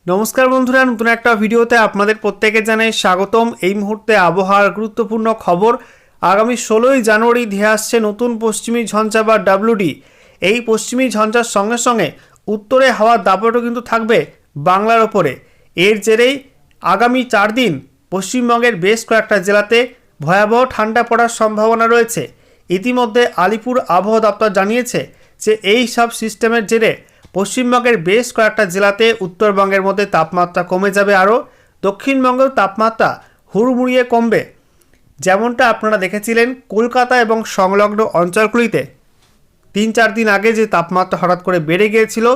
নমস্কার বন্ধুরা, নতুন একটা ভিডিওতে আপনাদের প্রত্যেকে জানাই স্বাগতম। এই মুহূর্তে আবহাওয়ার গুরুত্বপূর্ণ খবর। আগামী 16ই জানুয়ারি ধেয়ে আসছে নতুন পশ্চিমী ঝঞ্ঝা বা ডাব্লুডি। এই পশ্চিমী ঝঞ্ঝার সঙ্গে সঙ্গে উত্তরে হাওয়ার দাপটও কিন্তু থাকবে বাংলার ওপরে। এর জেরেই আগামী 4 দিন পশ্চিমবঙ্গের বেশ কয়েকটা জেলাতে ভয়াবহ ঠান্ডা পড়ার সম্ভাবনা রয়েছে। ইতিমধ্যে আলিপুর আবহাওয়া দপ্তর জানিয়েছে যে এই সব সিস্টেমের জেরে পশ্চিমবঙ্গের বেশ কয়েকটা জেলাতে উত্তরবঙ্গের মধ্যে তাপমাত্রা কমে যাবে, আরও দক্ষিণবঙ্গের তাপমাত্রা হুড়মুড়িয়ে কমবে। যেমনটা আপনারা দেখেছিলেন কলকাতা এবং সংলগ্ন অঞ্চলগুলিতে 3-4 দিন আগে যে তাপমাত্রা হঠাৎ করে বেড়ে গিয়েছিল,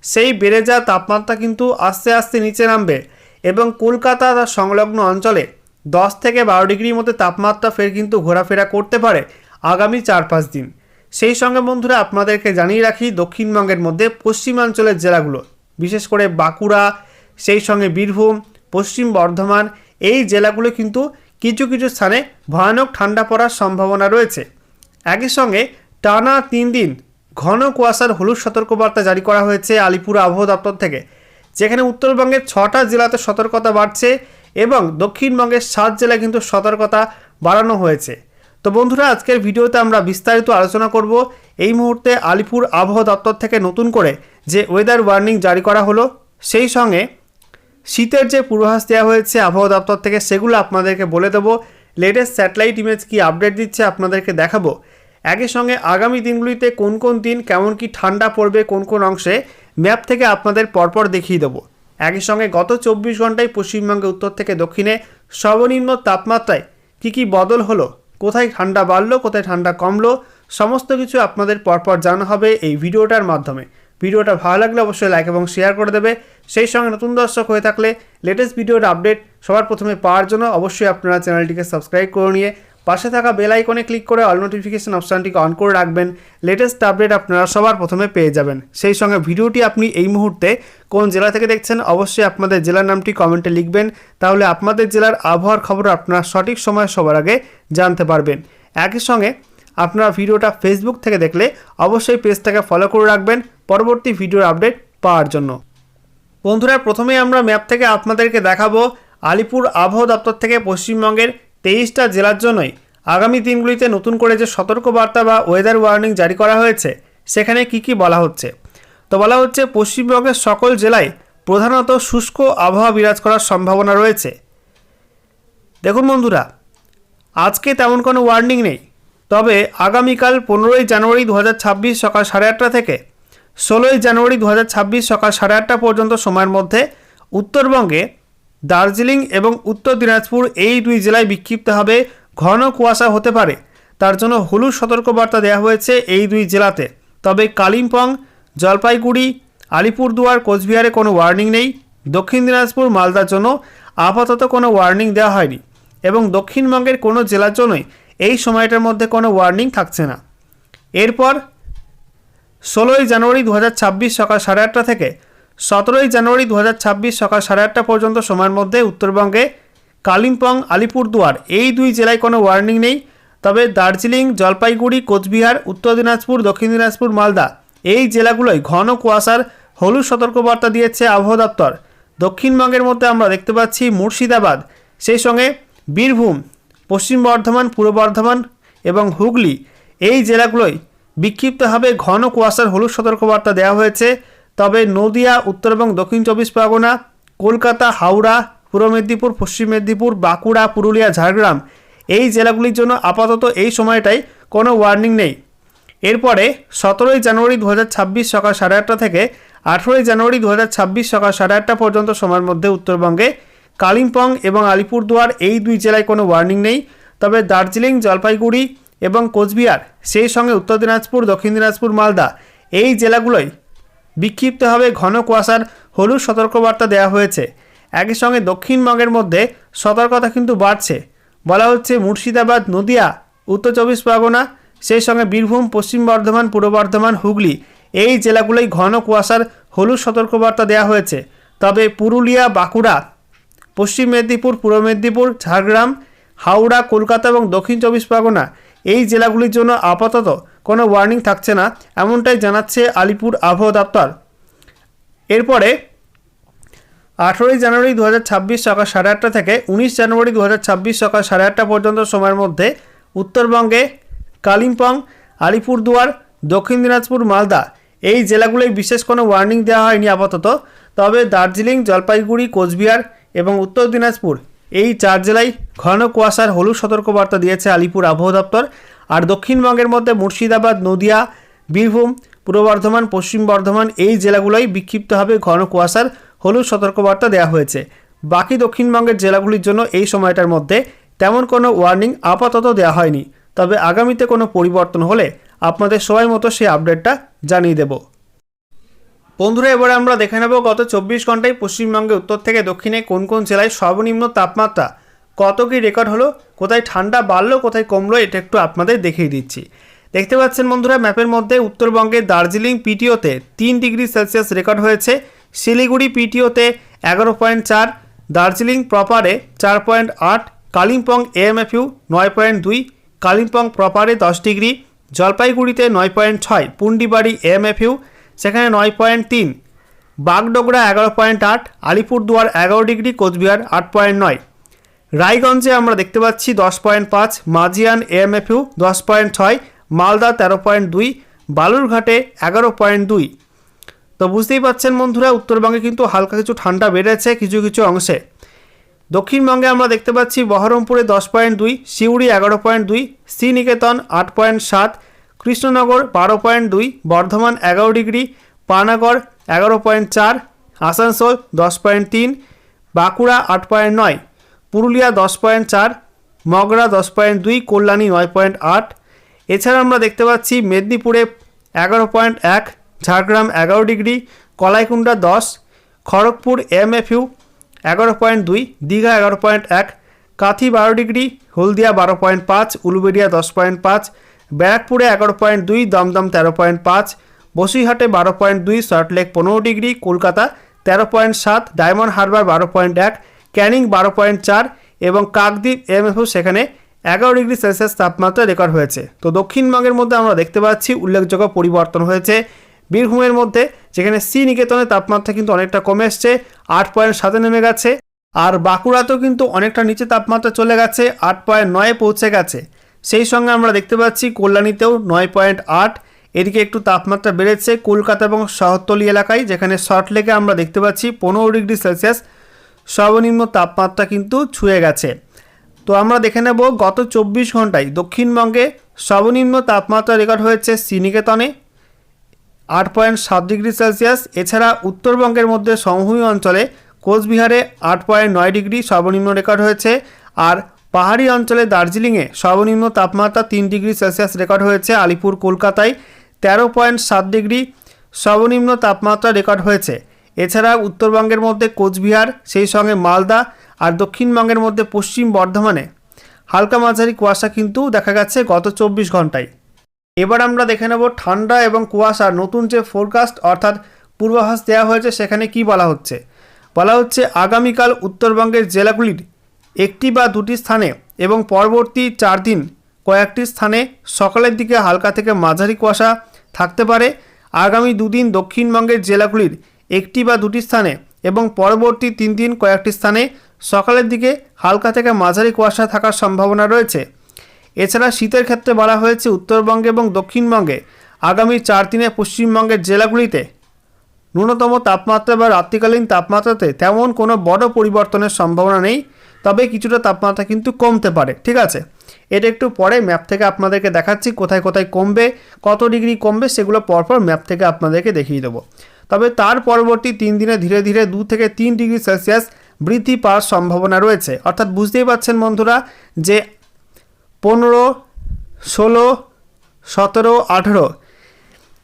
সেই বেড়ে যাওয়া তাপমাত্রা কিন্তু আস্তে আস্তে নিচে নামবে এবং কলকাতা তার সংলগ্ন অঞ্চলে 10 থেকে 12 ডিগ্রির মধ্যে তাপমাত্রা ফের কিন্তু ঘোরাফেরা করতে পারে আগামী 4-5 দিন। সেই সঙ্গে বন্ধুরা আপনাদেরকে জানিয়ে রাখি, দক্ষিণবঙ্গের মধ্যে পশ্চিমাঞ্চলের জেলাগুলো বিশেষ করে বাঁকুড়া, সেই সঙ্গে বীরভূম, পশ্চিম বর্ধমান, এই জেলাগুলো কিন্তু কিছু কিছু স্থানে ভয়ানক ঠান্ডা পড়ার সম্ভাবনা রয়েছে। একই সঙ্গে টানা 3 দিন ঘন কুয়াশার হলুদ সতর্কবার্তা জারি করা হয়েছে আলিপুর আবহাওয়া দপ্তর থেকে, যেখানে উত্তরবঙ্গের 6টা জেলাতে সতর্কতা বাড়ছে এবং দক্ষিণবঙ্গের 7 জেলায় কিন্তু সতর্কতা বাড়ানো হয়েছে। তো বন্ধুরা, আজকের ভিডিওতে আমরা বিস্তারিত আলোচনা করব এই মুহূর্তে আলিপুর আবহাওয়া দপ্তর থেকে নতুন করে যে ওয়েদার ওয়ার্নিং জারি করা হলো, সেই সঙ্গে শীতের যে পূর্বাভাস দেওয়া হয়েছে আবহাওয়া দপ্তর থেকে সেগুলো আপনাদেরকে বলে দেবো। লেটেস্ট স্যাটেলাইট ইমেজ কি আপডেট দিচ্ছে আপনাদেরকে দেখাবো। একই সঙ্গে আগামী দিনগুলিতে কোন কোন দিন কেমন কি ঠান্ডা পড়বে কোন কোন অংশে ম্যাপ থেকে আপনাদের পরপর দেখিয়ে দেবো। একই সঙ্গে গত 24 ঘন্টায় পশ্চিমবঙ্গে উত্তর থেকে দক্ষিণে সর্বনিম্ন তাপমাত্রায় কী বদল হলো, কোথায় ঠান্ডা বাড়লো কোথায় ঠান্ডা কমলো, সমস্ত কিছু আপনাদের পরপর জানা হবে এই ভিডিওটার মাধ্যমে। ভিডিওটা ভালো লাগলে অবশ্যই লাইক এবং শেয়ার করে দেবে। সেই সঙ্গে নতুন দর্শক হয়ে থাকলে লেটেস্ট ভিডিওর আপডেট সবার প্রথমে পাওয়ার জন্য অবশ্যই আপনারা চ্যানেলটিকে সাবস্ক্রাইব করে নিয়ে পাশে থাকা বেল আইকনে ক্লিক করে অল নোটিফিকেশন অপশানটিকে অন করে রাখবেন। লেটেস্ট আপডেট আপনারা সবার প্রথমে পেয়ে যাবেন। সেই সঙ্গে ভিডিওটি আপনি এই মুহূর্তে কোন জেলা থেকে দেখছেন অবশ্যই আপনাদের জেলার নামটি কমেন্টে লিখবেন, তাহলে আপনাদের জেলার আবহাওয়ার খবর আপনারা সঠিক সময়ে সবার আগে জানতে পারবেন। একই সঙ্গে আপনারা ভিডিওটা ফেসবুক থেকে দেখলে অবশ্যই পেজটাকে ফলো করে রাখবেন পরবর্তী ভিডিওর আপডেট পাওয়ার জন্য। বন্ধুরা, প্রথমে আমরা ম্যাপ থেকে আপনাদেরকে দেখাবো আলিপুর আবহাওয়া দপ্তর থেকে পশ্চিমবঙ্গের 23টা জেলার জন্যই আগামী দিনগুলিতে নতুন করে যে সতর্কবার্তা বা ওয়েদার ওয়ার্নিং জারি করা হয়েছে সেখানে কি বলা হচ্ছে। তো বলা হচ্ছে পশ্চিমবঙ্গের সকল জেলায় প্রধানত শুষ্ক আবহাওয়া বিরাজ করার সম্ভাবনা রয়েছে। দেখুন বন্ধুরা, আজকে তেমন কোনো ওয়ার্নিং নেই, তবে আগামীকাল 15ই জানুয়ারি 2026 সকাল 8:30 থেকে 16ই জানুয়ারি 2026 সকাল 8:30 পর্যন্ত সময়ের মধ্যে উত্তরবঙ্গে দার্জিলিং এবং উত্তর দিনাজপুর এই দুই জেলায় বিক্ষিপ্তভাবে ঘন কুয়াশা হতে পারে। তার জন্য হলুদ সতর্কবার্তা দেওয়া হয়েছে এই দুই জেলাতে। তবে কালিম্পং, জলপাইগুড়ি, আলিপুরদুয়ার, কোচবিহারে কোনো ওয়ার্নিং নেই। দক্ষিণ দিনাজপুর, মালদার জন্য আপাতত কোনো ওয়ার্নিং দেওয়া হয়নি এবং দক্ষিণবঙ্গের কোনো জেলার জন্যই এই সময়টার মধ্যে কোনো ওয়ার্নিং থাকছে না। এরপর 16ই জানুয়ারি 2026 সকাল 8:30 থেকে 17ই জানুয়ারি 2026 সকাল 8:30 পর্যন্ত সময়ের মধ্যে উত্তরবঙ্গে কালিম্পং, আলিপুরদুয়ার এই দুই জেলায় কোনো ওয়ার্নিং নেই। তবে দার্জিলিং, জলপাইগুড়ি, কোচবিহার, উত্তর দিনাজপুর, দক্ষিণ দিনাজপুর, মালদা এই জেলাগুলোয় ঘন কুয়াশার হলুদ সতর্কবার্তা দিয়েছে আবহাওয়া দপ্তর। দক্ষিণবঙ্গের মধ্যে আমরা দেখতে পাচ্ছি মুর্শিদাবাদ, সেই সঙ্গে বীরভূম, পশ্চিম বর্ধমান, পূর্ব বর্ধমান এবং হুগলি এই জেলাগুলোয় বিক্ষিপ্তভাবে ঘন কুয়াশার হলুদ সতর্কবার্তা দেওয়া হয়েছে। তবে নদিয়া, উত্তর এবং দক্ষিণ 24 পরগনা, কলকাতা, হাওড়া, পূর্ব মেদিনীপুর, পশ্চিম মেদিনীপুর, বাঁকুড়া, পুরুলিয়া, ঝাড়গ্রাম এই জেলাগুলির জন্য আপাতত এই সময়টায় কোনো ওয়ার্নিং নেই। এরপরে 17ই জানুয়ারি 2026 সকাল 8:30 থেকে 18ই জানুয়ারি 2026 সকাল 8:30 পর্যন্ত সময়ের মধ্যে উত্তরবঙ্গে কালিম্পং এবং আলিপুরদুয়ার এই দুই জেলায় কোনো ওয়ার্নিং নেই। তবে দার্জিলিং, জলপাইগুড়ি এবং কোচবিহার, সেই সঙ্গে উত্তর দিনাজপুর, দক্ষিণ দিনাজপুর, মালদা এই জেলাগুলোয় বিক্ষিপ্তভাবে ঘন কুয়াশার হলুদ সতর্কবার্তা দেওয়া হয়েছে। একই সঙ্গে দক্ষিণবঙ্গের মধ্যে সতর্কতা কিন্তু বাড়ছে। বলা হচ্ছে মুর্শিদাবাদ, নদিয়া, উত্তর 24 পরগনা, সেই সঙ্গে বীরভূম, পশ্চিম বর্ধমান, পূর্ব বর্ধমান, হুগলি এই জেলাগুলোয় ঘন কুয়াশার হলুদ সতর্কবার্তা দেওয়া হয়েছে। তবে পুরুলিয়া, বাঁকুড়া, পশ্চিম মেদিনীপুর, পূর্ব মেদিনীপুর, ঝাড়গ্রাম, হাওড়া, কলকাতা এবং দক্ষিণ 24 পরগনা এই জেলাগুলির জন্য আপাতত কোনো ওয়ার্নিং থাকছে না, এমনটাই জানাচ্ছে আলিপুর আবহাওয়া দপ্তর। এরপরে 18 জানুয়ারি 2026 সকাল 8:30 থেকে 19 জানুয়ারি 2026 সকাল 8:30 পর্যন্ত সময়ের মধ্যে উত্তরবঙ্গে কালিম্পং, আলিপুরদুয়ার, দক্ষিণ দিনাজপুর, মালদা এই জেলাগুলোয় বিশেষ কোনো ওয়ার্নিং দেওয়া হয়নি আপাতত। তবে দার্জিলিং, জলপাইগুড়ি, কোচবিহার এবং উত্তর দিনাজপুর এই 4 জেলায় ঘন কুয়াশার হলুদ সতর্কবার্তা দিয়েছে আলিপুর আবহাওয়া দপ্তর। আর দক্ষিণবঙ্গের মধ্যে মুর্শিদাবাদ, নদিয়া, বীরভূম, পূর্ব বর্ধমান, পশ্চিম বর্ধমান এই জেলাগুলোয় বিক্ষিপ্তভাবে ঘন কুয়াশার হলুদ সতর্কবার্তা দেওয়া হয়েছে। বাকি দক্ষিণবঙ্গের জেলাগুলির জন্য এই সময়টার মধ্যে তেমন কোনো ওয়ার্নিং আপাতত দেওয়া হয়নি। তবে আগামীতে কোনো পরিবর্তন হলে আপনাদের সময় মতো সেই আপডেটটা জানিয়ে দেব। বন্ধুরা, এবারে আমরা দেখে নেব গত 24 ঘন্টায় পশ্চিমবঙ্গে উত্তর থেকে দক্ষিণে কোন কোন জেলায় সর্বনিম্ন তাপমাত্রা কত কি রেকর্ড হলো, কোথায় ঠান্ডা বাড়লো, কোথায় কমলো, এটা একটু আপনাদের দেখিয়ে দিচ্ছি। দেখতে পাচ্ছেন বন্ধুরা ম্যাপের মধ্যে উত্তরবঙ্গে দার্জিলিং পিটিওতে 3 ডিগ্রি সেলসিয়াস রেকর্ড হয়েছে, শিলিগুড়ি পিটিওতে 11.4, দার্জিলিং প্রপারে 4.8, কালিম্পং এএমএফইউ 9.2, কালিম্পং প্রপারে 10 ডিগ্রি, জলপাইগুড়িতে 9.6, পুন্ডিবাড়ি এএমএফইউ সেখানে 9.3, বাগডোগরা 11.8, আলিপুরদুয়ার 11 ডিগ্রি, কোচবিহার 8.9, রায়গঞ্জে আমরা দেখতে পাচ্ছি 10.5, মাজিয়ান এএমএফইউ 10.6, মালদা 13.2, বালুরঘাটে 11.2। তো বুঝতেই পাচ্ছেন বন্ধুরা উত্তরবঙ্গে কিন্তু হালকা কিছু ঠান্ডা বেড়েছে কিছু কিছু অংশে। দক্ষিণবঙ্গে আমরা দেখতে পাচ্ছি বহরমপুরে 10.2, সিউড়ি 11.2, শ্রীনিকেতন 8.7, কৃষ্ণনগর 12.2, বর্ধমান 11 ডিগ্রি, পানাগড় 11.4, আসানসোল 10.3, বাঁকুড়া 8.9, পুরুলিয়া 10.4, মগরা 10.2, কল্যাণী 9.8। এছাড়া আমরা দেখতে পাচ্ছি মেদিনীপুরে 11.1, Jhargram 11 degree, Kalaikunda 10, Kharagpur MFU 11.2, Digha 11.1, Kanthi 12 degree, হলদিয়া 12.5, উলুবেড়িয়া 10.5, ব্যারাকপুরে 11.2, দমদম 13.5, বসিরহাটে 12.2, সল্টলেক 15 ডিগ্রি, কলকাতা 13.7, ডায়মন্ড হারবার 12.1, ক্যানিং 12.4 এবং কাকদ্বীপ এমএফইউ সেখানে 11 ডিগ্রি সেলসিয়াস তাপমাত্রা রেকর্ড হয়েছে। তো দক্ষিণবঙ্গের মধ্যে আমরা দেখতে পাচ্ছি উল্লেখযোগ্য পরিবর্তন হয়েছে বীরভূমের মধ্যে, যেখানে শ্রীনিকেতনের তাপমাত্রা কিন্তু অনেকটা কমে এসছে, 8.7 নেমে গেছে। আর বাঁকুড়াতেও কিন্তু অনেকটা নিচে তাপমাত্রা চলে গেছে, 8.9 পৌঁছে গেছে। সেই সঙ্গে আমরা দেখতে পাচ্ছি কল্যাণীতেও 9.8, এদিকে একটু তাপমাত্রা বেড়েছে কলকাতা এবং শহরতলি এলাকায়, যেখানে সল্টলেকে আমরা দেখতে পাচ্ছি 15 ডিগ্রি সেলসিয়াস সর্বনিম্ন তাপমাত্রা কিন্তু ছুঁয়ে গেছে। তো আমরা দেখে নেব গত 24 ঘন্টায় দক্ষিণবঙ্গে সর্বনিম্ন তাপমাত্রা রেকর্ড হয়েছে শ্রীনিকেতনে 8.7 ডিগ্রি সেলসিয়াস। এছাড়া উত্তরবঙ্গের মধ্যে সমভূমি অঞ্চলে কোচবিহারে 8.9 ডিগ্রি সর্বনিম্ন রেকর্ড হয়েছে। আর পাহাড়ি অঞ্চলে দার্জিলিংয়ে সর্বনিম্ন তাপমাত্রা 3 ডিগ্রি সেলসিয়াস রেকর্ড হয়েছে। আলিপুর কলকাতায় 13.7 ডিগ্রি সর্বনিম্ন তাপমাত্রা রেকর্ড হয়েছে। এছাড়া উত্তরবঙ্গের মধ্যে কোচবিহার, সেই সঙ্গে মালদা আর দক্ষিণবঙ্গের মধ্যে পশ্চিম বর্ধমানে হালকা মাঝারি কুয়াশা কিন্তু দেখা গেছে গত 24 ঘন্টায়। এবার আমরা দেখে নেব ঠান্ডা এবং কুয়াশার নতুন যে ফোরকাস্ট অর্থাৎ পূর্বাভাস দেওয়া হয়েছে সেখানে কি বলা হচ্ছে। বলা হচ্ছে আগামীকাল উত্তরবঙ্গের জেলাগুলির একটি বা দুটি স্থানে এবং পরবর্তী 4 দিন কয়েকটি স্থানে সকালের দিকে হালকা থেকে মাঝারি কুয়াশা থাকতে পারে। আগামী 2 দিন দক্ষিণবঙ্গের জেলাগুলির একটি বা দুটি স্থানে এবং পরবর্তী 3 দিন কয়েকটি স্থানে সকালের দিকে হালকা থেকে মাঝারি কুয়াশা থাকার সম্ভাবনা রয়েছে। এছাড়া শীতের ক্ষেত্রে বলা হয়েছে উত্তরবঙ্গে এবং দক্ষিণবঙ্গে আগামী 4 দিনে পশ্চিমবঙ্গের জেলাগুলিতে ন্যূনতম তাপমাত্রা বা রাত্রিকালীন তাপমাত্রাতে তেমন কোনো বড় পরিবর্তনের সম্ভাবনা নেই, তবে কিছুটা তাপমাত্রা কিন্তু কমতে পারে। ঠিক আছে, এটা একটু পরে ম্যাপ থেকে আপনাদেরকে দেখাচ্ছি কোথায় কোথায় কমবে, কত ডিগ্রি কমবে, সেগুলো পরপর ম্যাপ থেকে আপনাদেরকে দেখিয়ে দেবো। তবে তার পরবর্তী 3 দিনে ধীরে ধীরে 2 থেকে 3 ডিগ্রি সেলসিয়াস বৃদ্ধি পাওয়ার সম্ভাবনা রয়েছে। অর্থাৎ বুঝতেই পারছেন বন্ধুরা যে 15, 16, 17, 18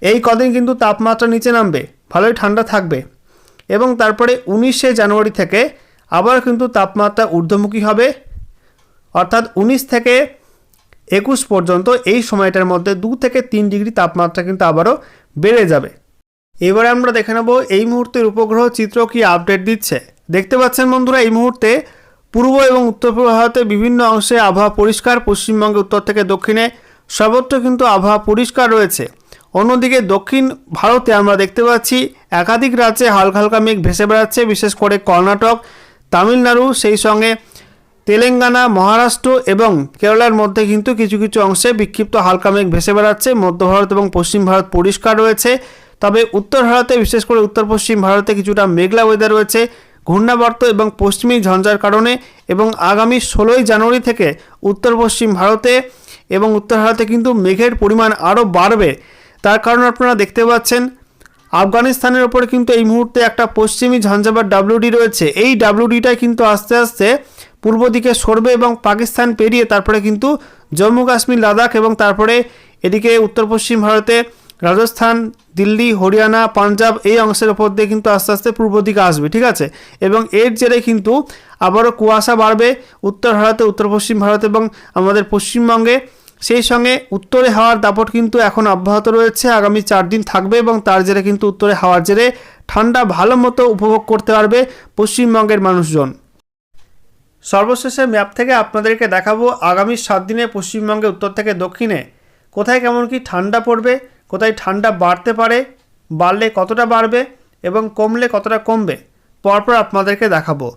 এই কদিন কিন্তু তাপমাত্রা নিচে নামবে, ভালোই ঠান্ডা থাকবে এবং তারপরে 19শে জানুয়ারি থেকে আবার কিন্তু তাপমাত্রা ঊর্ধ্বমুখী হবে। অর্থাৎ 19 থেকে 21 পর্যন্ত এই সময়টার মধ্যে 2 থেকে 3 ডিগ্রি তাপমাত্রা কিন্তু আবারও বেড়ে যাবে। এবারে আমরা দেখে নেব এই মুহূর্তের উপগ্রহ চিত্র কি আপডেট দিচ্ছে। দেখতে পাচ্ছেন বন্ধুরা এই মুহূর্তে পূর্ব এবং উত্তর পূর্ব ভারতের বিভিন্ন অংশে আবহাওয়া পরিষ্কার। পশ্চিমবঙ্গে উত্তর থেকে দক্ষিণে সর্বত্র কিন্তু আবহাওয়া পরিষ্কার রয়েছে। অন্যদিকে দক্ষিণ ভারতে আমরা দেখতে পাচ্ছি একাধিক রাজ্যে হালকা হালকা মেঘ ভেসে বেড়াচ্ছে, বিশেষ করে কর্ণাটক, তামিলনাড়ু, সেই সঙ্গে তেলেঙ্গানা, মহারাষ্ট্র এবং কেরালার মধ্যে কিন্তু কিছু কিছু অংশে বিক্ষিপ্ত হালকা মেঘ ভেসে বেড়াচ্ছে। মধ্য ভারত এবং পশ্চিম ভারত পরিষ্কার রয়েছে, তবে উত্তর ভারতে বিশেষ করে উত্তর পশ্চিম ভারতে কিছুটা মেঘলা ওয়েদার রয়েছে ঘূর্ণাবর্ত এবং পশ্চিমী ঝঞ্ঝার কারণে। এবং আগামী 16ই জানুয়ারি থেকে উত্তর পশ্চিম ভারতে এবং উত্তর ভারতে কিন্তু মেঘের পরিমাণ আরও বাড়বে। তার কারণ আপনারা দেখতে পাচ্ছেন আফগানিস্তানের ওপরে কিন্তু এই মুহূর্তে একটা পশ্চিমী ঝঞ্ঝা বা ডাব্লিউডি রয়েছে। এই ডাব্লিউডিটাই কিন্তু আস্তে আস্তে পূর্ব দিকে সরবে এবং পাকিস্তান পেরিয়ে তারপরে কিন্তু জম্মু কাশ্মীর, লাদাখ এবং তারপরে এদিকে উত্তর পশ্চিম ভারতে রাজস্থান, দিল্লি, হরিয়ানা, পাঞ্জাব এই অংশের ওপর দিয়ে কিন্তু আস্তে আস্তে পূর্ব দিকে আসবে, ঠিক আছে। এবং এর জেরে কিন্তু আবারও কুয়াশা বাড়বে উত্তর ভারতে, উত্তর পশ্চিম ভারত এবং আমাদের পশ্চিমবঙ্গে। সেই সঙ্গে উত্তরে হাওয়ার দাপট কিন্তু এখন অব্যাহত রয়েছে, আগামী 4 দিন থাকবে এবং তার জেরে কিন্তু উত্তরে হাওয়ার জেরে ঠান্ডা ভালো মতো উপভোগ করতে পারবে পশ্চিমবঙ্গের মানুষজন। সর্বশেষে ম্যাপ থেকে আপনাদেরকে দেখাবো আগামী 7 দিনে পশ্চিমবঙ্গে উত্তর থেকে দক্ষিণে কোথায় কেমন কি ঠান্ডা পড়বে, কোথায় ঠান্ডা বাড়তে পারে, বাড়লে কতটা বাড়বে এবং কমলে কতটা কমবে, পরপর আপনাদেরকে দেখাবো।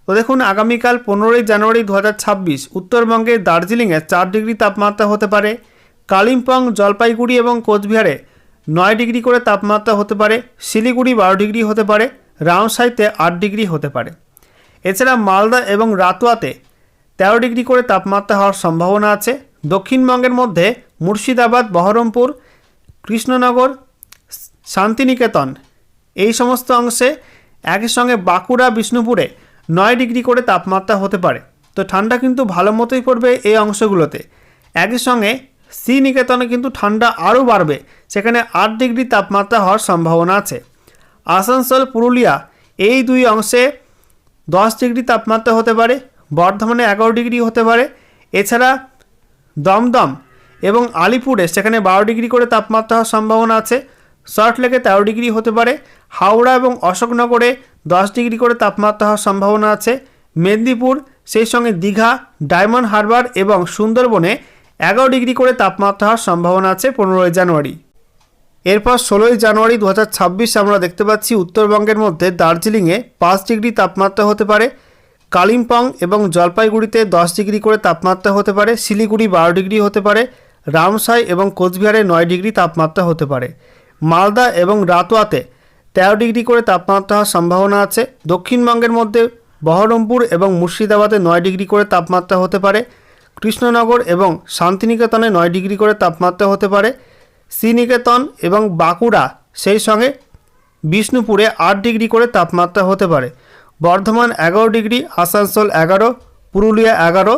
তো দেখুন, আগামীকাল 15ই জানুয়ারি 2026 উত্তরবঙ্গের দার্জিলিংয়ে 4 ডিগ্রি তাপমাত্রা হতে পারে। কালিম্পং, জলপাইগুড়ি এবং কোচবিহারে 9 ডিগ্রি করে তাপমাত্রা হতে পারে। শিলিগুড়ি 12 ডিগ্রি হতে পারে। রামসাইতে 8 ডিগ্রি হতে পারে। এছাড়া মালদা এবং রাতুয়াতে 13 ডিগ্রি করে তাপমাত্রা হওয়ার সম্ভাবনা আছে। দক্ষিণবঙ্গের মধ্যে মুর্শিদাবাদ, বহরমপুর, কৃষ্ণনগর, শান্তিনিকেতন এই সমস্ত অংশে, একই সঙ্গে বাঁকুড়া, বিষ্ণুপুরে 9 ডিগ্রি করে তাপমাত্রা হতে পারে। তো ঠান্ডা কিন্তু ভালো মতোই পড়বে এই অংশগুলোতে। একই সঙ্গে শ্রীনিকেতনে কিন্তু ঠান্ডা আরও বাড়বে, সেখানে 8 ডিগ্রি তাপমাত্রা হওয়ার সম্ভাবনা আছে। আসানসোল, পুরুলিয়া এই দুই অংশে 10 ডিগ্রি তাপমাত্রা হতে পারে। বর্ধমানে 11 ডিগ্রি হতে পারে। এছাড়া দমদম এবং আলিপুরে সেখানে 12 ডিগ্রি করে তাপমাত্রা হওয়ার সম্ভাবনা আছে। সল্টলেকে 13 ডিগ্রি হতে পারে। হাওড়া এবং অশোকনগরে 10 ডিগ্রি করে তাপমাত্রা হওয়ার সম্ভাবনা আছে। মেদিনীপুর, সেই সঙ্গে দীঘা, ডায়মন্ড হারবার এবং সুন্দরবনে 11 ডিগ্রি করে তাপমাত্রা হওয়ার সম্ভাবনা আছে 15ই জানুয়ারি। এরপর 16ই জানুয়ারি 2026 আমরা দেখতে পাচ্ছি উত্তরবঙ্গের মধ্যে দার্জিলিংয়ে 5 ডিগ্রি তাপমাত্রা হতে পারে। কালিম্পং এবং জলপাইগুড়িতে 10 ডিগ্রি করে তাপমাত্রা হতে পারে। শিলিগুড়ি 12 ডিগ্রি হতে পারে। রামসাই এবং কোচবিহারে 9 ডিগ্রি তাপমাত্রা হতে পারে। মালদা এবং রাতুয়াতে 13 ডিগ্রি করে তাপমাত্রা হওয়ার সম্ভাবনা আছে। দক্ষিণবঙ্গের মধ্যে বহরমপুর এবং মুর্শিদাবাদে 9 ডিগ্রি করে তাপমাত্রা হতে পারে। কৃষ্ণনগর এবং শান্তিনিকেতনে 9 ডিগ্রি করে তাপমাত্রা হতে পারে। শ্রীনিকেতন এবং বাঁকুড়া, সেই সঙ্গে বিষ্ণুপুরে 8 ডিগ্রি করে তাপমাত্রা হতে পারে। বর্ধমান 11 ডিগ্রি, আসানসোল 11, পুরুলিয়া 11।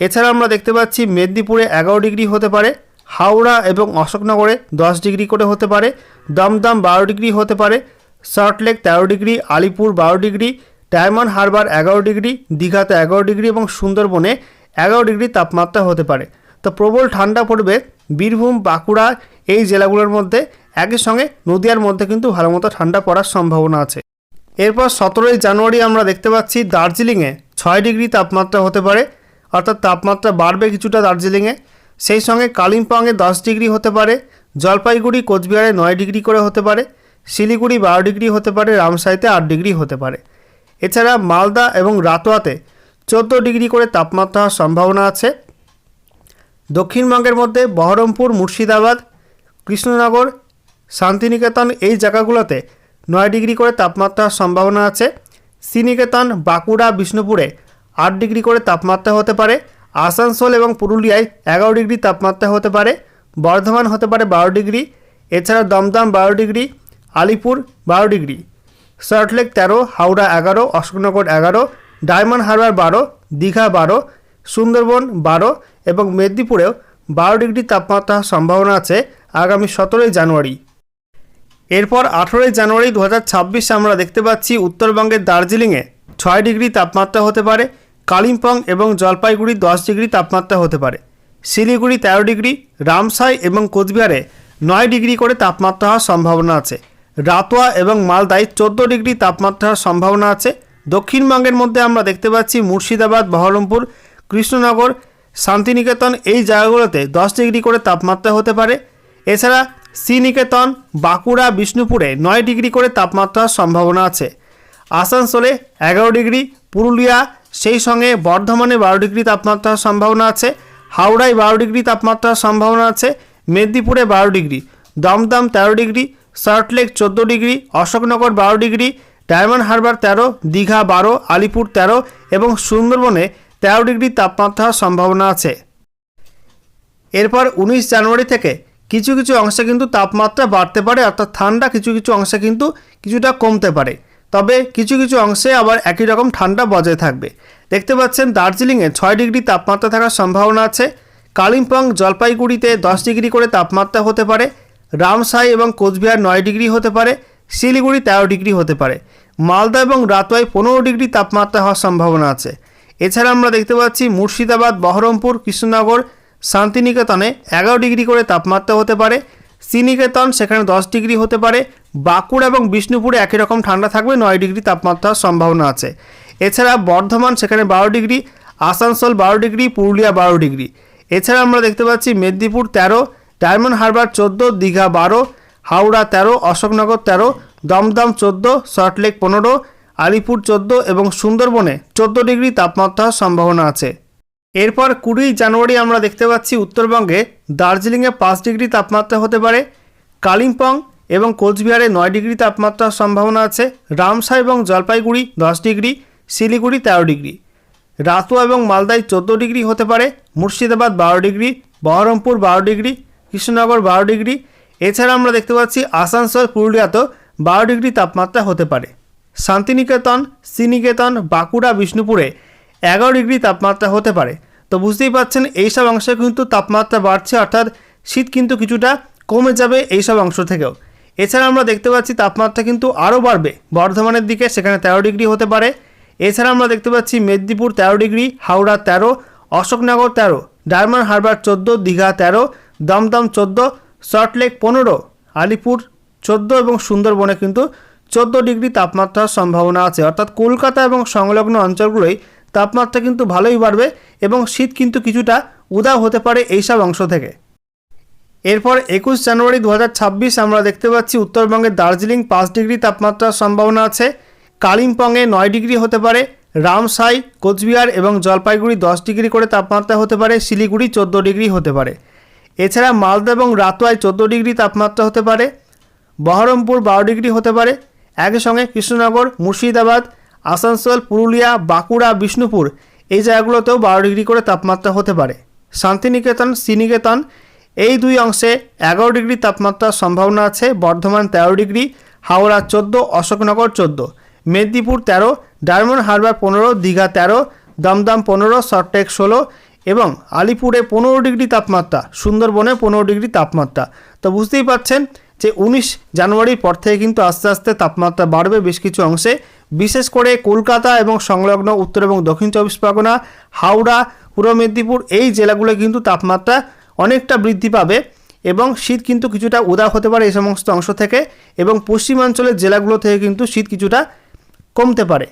এছাড়া আমরা দেখতে পাচ্ছি মেদিনীপুরে 11 ডিগ্রি হতে পারে। হাওড়া এবং অশোকনগরে 10 ডিগ্রি করে হতে পারে। দমদম 12 ডিগ্রি হতে পারে। Salt Lake 13 degree, Alipore 12 degree, Diamond Harbour 11 degree, দীঘাতে 11 ডিগ্রি এবং সুন্দরবনে 11 ডিগ্রি তাপমাত্রা হতে পারে। তো প্রবল ঠান্ডা পড়বে বীরভূম, বাঁকুড়া এই জেলাগুলোর মধ্যে। একই সঙ্গে নদিয়ার মধ্যে কিন্তু ভালো মতো ঠান্ডা পড়ার সম্ভাবনা আছে। এরপর 17ই জানুয়ারি আমরা দেখতে পাচ্ছি দার্জিলিংয়ে 6 ডিগ্রি তাপমাত্রা হতে পারে, অর্থাৎ তাপমাত্রা বাড়বে কিছুটা দার্জিলিংয়ে। সেই সঙ্গে কালিম্পংয়ে 10 ডিগ্রি হতে পারে। জলপাইগুড়ি, কোচবিহারে 9 ডিগ্রি করে হতে পারে। শিলিগুড়ি 12 ডিগ্রি হতে পারে। রামসাইতে 8 ডিগ্রি হতে পারে। এছাড়া মালদা এবং রাতুয়াতে 14 ডিগ্রি করে তাপমাত্রা হওয়ার সম্ভাবনা আছে। দক্ষিণবঙ্গের মধ্যে বহরমপুর, মুর্শিদাবাদ, কৃষ্ণনগর, শান্তিনিকেতন এই জায়গাগুলোতে 9 ডিগ্রি করে তাপমাত্রা হওয়ার সম্ভাবনা আছে। শ্রীনিকেতন, বাঁকুড়া, বিষ্ণুপুরে 8 ডিগ্রি করে তাপমাত্রা হতে পারে। আসানসোল এবং পুরুলিয়ায় 11 ডিগ্রি তাপমাত্রা হতে পারে। বর্ধমান হতে পারে 12 ডিগ্রি। এছাড়া দমদম 12 ডিগ্রি, আলিপুর 12 ডিগ্রি, সল্টলেক 13, হাওড়া 11, অশোকনগর 11, ডায়মন্ড হারবার 12, দীঘা 12, সুন্দরবন 12 এবং মেদিনীপুরেও 12 ডিগ্রি তাপমাত্রা সম্ভাবনা আছে আগামী 17ই জানুয়ারি। এরপর 18ই জানুয়ারি 2026 আমরা দেখতে পাচ্ছি উত্তরবঙ্গের দার্জিলিংয়ে 6 ডিগ্রি তাপমাত্রা হতে পারে। কালিম্পং এবং জলপাইগুড়ি 10 ডিগ্রি তাপমাত্রা হতে পারে। শিলিগুড়ি 13 ডিগ্রি, রামসাই এবং কোচবিহারে 9 ডিগ্রি করে তাপমাত্রা হওয়ার সম্ভাবনা আছে। রাতুয়া এবং মালদায় 14 ডিগ্রি তাপমাত্রা হওয়ার সম্ভাবনা আছে। দক্ষিণবঙ্গের মধ্যে আমরা দেখতে পাচ্ছি মুর্শিদাবাদ, বহরমপুর, কৃষ্ণনগর, শান্তিনিকেতন এই জায়গাগুলোতে 10 ডিগ্রি করে তাপমাত্রা হতে পারে। এছাড়া শ্রীনিকেতন, বাঁকুড়া, বিষ্ণুপুরে 9 ডিগ্রি করে তাপমাত্রার সম্ভাবনা আছে। আসানসোলে 11 ডিগ্রি, পুরুলিয়া সেই সঙ্গে বর্ধমানে 12 ডিগ্রি তাপমাত্রার সম্ভাবনা আছে। হাওড়ায় 12 ডিগ্রি তাপমাত্রার সম্ভাবনা আছে। মেদিনীপুরে 12 degree, Dum Dum 13 degree, Salt Lake 14 degree, Ashoknagar 12 degree, Diamond Harbour 13, Digha 12, Alipore 13 এবং সুন্দরবনে 13 ডিগ্রি তাপমাত্রার সম্ভাবনা আছে। এরপর 19 জানুয়ারি থেকে কিছু কিছু অংশে কিন্তু তাপমাত্রা বাড়তে পারে, অর্থাৎ ঠান্ডা কিছু কিছু অংশে কিন্তু কিছুটা কমতে পারে, তবে কিছু কিছু অংশে আবার একই রকম ঠান্ডা বজায় থাকবে। দেখতে পাচ্ছেন দার্জিলিংয়ে 6 ডিগ্রি তাপমাত্রা থাকার সম্ভাবনা আছে। কালিম্পং, জলপাইগুড়িতে 10 ডিগ্রি করে তাপমাত্রা হতে পারে। রামসাই এবং কোচবিহার 9 ডিগ্রি হতে পারে। শিলিগুড়ি 13 ডিগ্রি হতে পারে। মালদা এবং রাতোয়ায় 15 ডিগ্রি তাপমাত্রা হওয়ার সম্ভাবনা আছে। এছাড়া আমরা দেখতে পাচ্ছি মুর্শিদাবাদ, বহরমপুর, কৃষ্ণনগর, শান্তিনিকেতনে 11 ডিগ্রি করে তাপমাত্রা হতে পারে। শ্রীনিকেতন সেখানে 10 ডিগ্রি হতে পারে। বাঁকুড়া এবং বিষ্ণুপুরে একই রকম ঠান্ডা থাকবে, 9 ডিগ্রি তাপমাত্রার সম্ভাবনা আছে। এছাড়া বর্ধমান সেখানে 12 degree, Asansol 12 degree, Purulia 12 degree. এছাড়া আমরা দেখতে পাচ্ছি মেদিনীপুর 13, ডায়মন্ড হারবার 14, দীঘা 12, হাওড়া 13, অশোকনগর 13, দমদম 14, সল্টলেক 15, আলিপুর 14 এবং সুন্দরবনে 14 ডিগ্রি তাপমাত্রার সম্ভাবনা আছে। এরপর 20 জানুয়ারি আমরা দেখতে পাচ্ছি উত্তরবঙ্গে দার্জিলিংয়ে 5 ডিগ্রি তাপমাত্রা হতে পারে। কালিম্পং এবং কোচবিহারে 9 ডিগ্রি তাপমাত্রার সম্ভাবনা আছে। রামসাই এবং জলপাইগুড়ি 10 ডিগ্রি, শিলিগুড়ি 13 ডিগ্রি। রাতুয়া এবং মালদায় 14 ডিগ্রি হতে পারে। Murshidabad 12 degree, Baharampur 12 degree, Krishnanagar 12 degree. এছাড়া আমরা দেখতে পাচ্ছি আসানসোল, পুরুলিয়াতেও 12 ডিগ্রি তাপমাত্রা হতে পারে। শান্তিনিকেতন, শ্রীনিকেতন, বাঁকুড়া, বিষ্ণুপুরে 11 ডিগ্রি তাপমাত্রা হতে পারে। তো বুঝতেই পারছেন এইসব অংশে কিন্তু তাপমাত্রা বাড়ছে, অর্থাৎ শীত কিন্তু কিছুটা কমে যাবে এইসব অংশ থেকেও। এছাড়া আমরা দেখতে পাচ্ছি তাপমাত্রা কিন্তু আরও বাড়বে বর্ধমানের দিকে, সেখানে 13 ডিগ্রি হতে পারে। এছাড়া আমরা দেখতে পাচ্ছি মেদিনীপুর 13 ডিগ্রি, হাওড়া 13, অশোকনগর 13, ডায়মন্ড হারবার 14, দীঘা 13, দমদম 14, সল্টলেক 15, আলিপুর 14 এবং সুন্দরবনে কিন্তু 14 ডিগ্রি তাপমাত্রার সম্ভাবনা আছে। অর্থাৎ কলকাতা এবং সংলগ্ন অঞ্চলগুলোই তাপমাত্রা কিন্তু ভালোই বাড়বে এবং শীত কিন্তু কিছুটা উদাও হতে পারে এইসব অংশ থেকে। এরপর 21 জানুয়ারি 2026 আমরা দেখতে পাচ্ছি উত্তরবঙ্গের দার্জিলিং 5 ডিগ্রি তাপমাত্রার সম্ভাবনা আছে। কালিম্পংয়ে 9 ডিগ্রি হতে পারে। রামসাই, কোচবিহার এবং জলপাইগুড়ি 10 ডিগ্রি করে তাপমাত্রা হতে পারে। শিলিগুড়ি 14 ডিগ্রি হতে পারে। এছাড়া মালদা এবং রাতোয়ায় 14 ডিগ্রি তাপমাত্রা হতে পারে। বহরমপুর 12 ডিগ্রি হতে পারে। একই সঙ্গে কৃষ্ণনগর, মুর্শিদাবাদ, আসানসোল, পুরুলিয়া, বাঁকুড়া, বিষ্ণুপুর এই জায়গাগুলোতেও 12 ডিগ্রি করে তাপমাত্রা হতে পারে। শান্তিনিকেতন, শ্রীনিকেতন এই দুই অংশে 11 ডিগ্রি তাপমাত্রার সম্ভাবনা আছে। বর্ধমান 13 ডিগ্রি, হাওড়া 14, অশোকনগর 14, মেদিনীপুর 13, ডায়মন্ড হারবার 15, দীঘা 13, দমদম 15, সল্টলেক 16 এবং আলিপুরে 15 ডিগ্রি তাপমাত্রা, সুন্দরবনে 15 ডিগ্রি তাপমাত্রা। তো বুঝতেই পারছেন যে 19 জানুয়ারির পর থেকে কিন্তু আস্তে আস্তে তাপমাত্রা বাড়বে বেশ কিছু অংশে, বিশেষ করে কলকাতা এবং সংলগ্ন উত্তর এবং দক্ষিণ 24 পরগনা, হাওড়া, পূর্ব মেদিনীপুর এই জেলাগুলো কিন্তু তাপমাত্রা অনেকটা বৃদ্ধি পাবে এবং শীত কিন্তু কিছুটা উদাও হতে পারে এই সমস্ত অংশ থেকে এবং পশ্চিমাঞ্চলের জেলাগুলো থেকে কিন্তু শীত কিছুটা কমতে পারে।